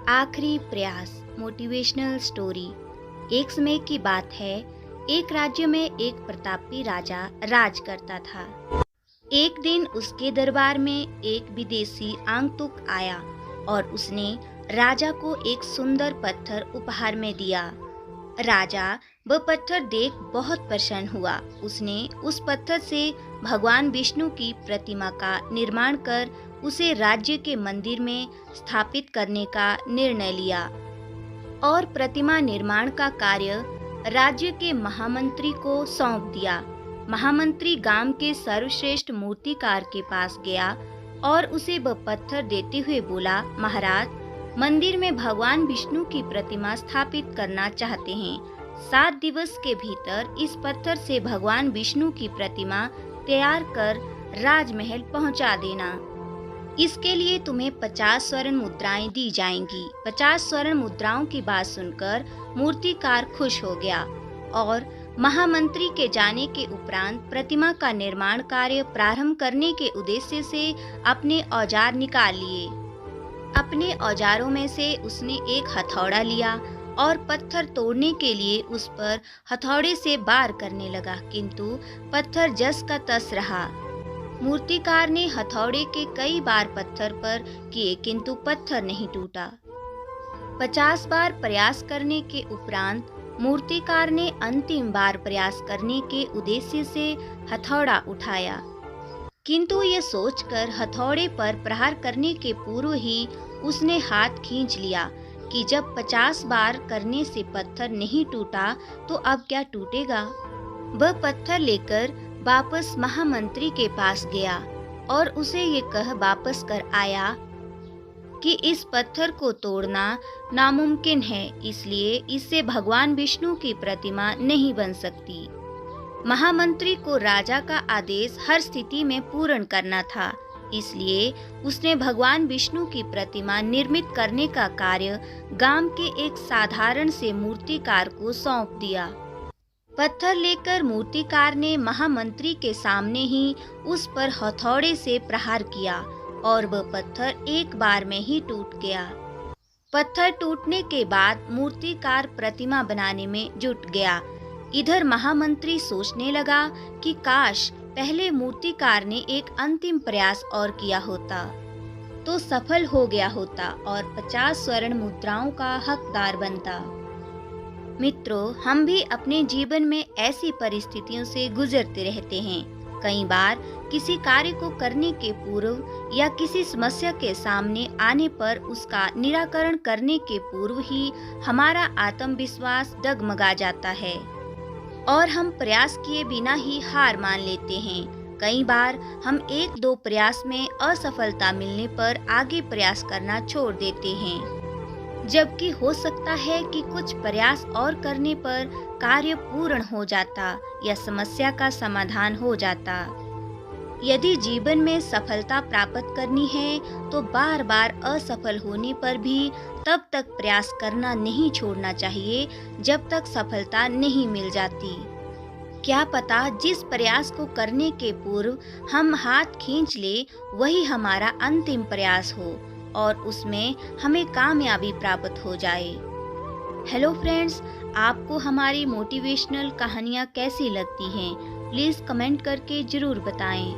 आखिरी प्रयास motivational story. एक समय की बात है, एक राज्य में एक प्रतापी राजा राज करता था। एक दिन उसके दरबार में एक विदेशी आगंतुक आया और उसने राजा को एक सुंदर पत्थर उपहार में दिया। राजा वह पत्थर देख बहुत प्रसन्न हुआ। उसने उस पत्थर से भगवान विष्णु की प्रतिमा का निर्माण कर उसे राज्य के मंदिर में स्थापित करने का निर्णय लिया और प्रतिमा निर्माण का कार्य राज्य के महामंत्री को सौंप दिया। महामंत्री गांव के सर्वश्रेष्ठ मूर्तिकार के पास गया और उसे वह पत्थर देते हुए बोला, महाराज, मंदिर में भगवान विष्णु की प्रतिमा स्थापित करना चाहते हैं। 7 दिवस के भीतर इस पत्थर से भगवान विष्णु की प्रतिमा तैयार कर राजमहल पहुंचा देना। इसके लिए तुम्हें 50 स्वर्ण मुद्राएं दी जाएंगी। 50 स्वर्ण मुद्राओं की बात सुनकर मूर्तिकार खुश हो गया और महामंत्री के जाने के उपरांत प्रतिमा का निर्माण कार्य प्रारंभ करने के उद्देश्य से अपने औजार निकाल लिए। अपने औजारों में से उसने एक हथौड़ा लिया और पत्थर तोड़ने के लिए उस पर हथौड़े से वार करने लगा, किंतु पत्थर जस का तस रहा। मूर्तिकार ने हथौड़े के कई बार पत्थर पर किए, किंतु पत्थर नहीं टूटा। 50 बार प्रयास करने के उपरांत मूर्तिकार ने अंतिम बार प्रयास करने के उद्देश्य से हथौड़ा उठाया, किंतु ये सोचकर हथौड़े पर प्रहार करने के पूर्व ही उसने हाथ खींच लिया कि जब 50 बार करने से पत्थर नहीं टूटा तो अब क्या टूटेगा। वह पत्थर लेकर वापस महामंत्री के पास गया और उसे ये कह वापस कर आया कि इस पत्थर को तोड़ना नामुमकिन है, इसलिए इससे भगवान विष्णु की प्रतिमा नहीं बन सकती। महामंत्री को राजा का आदेश हर स्थिति में पूर्ण करना था, इसलिए उसने भगवान विष्णु की प्रतिमा निर्मित करने का कार्य गांव के एक साधारण से मूर्तिकार को सौंप दिया। पत्थर लेकर मूर्तिकार ने महामंत्री के सामने ही उस पर हथौड़े से प्रहार किया और वह पत्थर एक बार में ही टूट गया। पत्थर टूटने के बाद मूर्तिकार प्रतिमा बनाने में जुट गया। इधर महामंत्री सोचने लगा कि काश पहले मूर्तिकार ने एक अंतिम प्रयास और किया होता तो सफल हो गया होता और 50 स्वर्ण मुद्राओं का हकदार बनता। मित्रों, हम भी अपने जीवन में ऐसी परिस्थितियों से गुजरते रहते हैं। कई बार किसी कार्य को करने के पूर्व या किसी समस्या के सामने आने पर उसका निराकरण करने के पूर्व ही हमारा आत्मविश्वास डगमगा जाता है और हम प्रयास किए बिना ही हार मान लेते हैं। कई बार हम 1-2 प्रयास में असफलता मिलने पर आगे प्रयास करना छोड़ देते हैं, जबकि हो सकता है कि कुछ प्रयास और करने पर कार्य पूर्ण हो जाता या समस्या का समाधान हो जाता। यदि जीवन में सफलता प्राप्त करनी है तो बार बार असफल होने पर भी तब तक प्रयास करना नहीं छोड़ना चाहिए जब तक सफलता नहीं मिल जाती। क्या पता जिस प्रयास को करने के पूर्व हम हाथ खींच ले वही हमारा अंतिम प्रयास हो और उसमें हमें कामयाबी प्राप्त हो जाए। हेलो फ्रेंड्स, आपको हमारी मोटिवेशनल कहानियाँ कैसी लगती हैं? प्लीज़ कमेंट करके ज़रूर बताएं।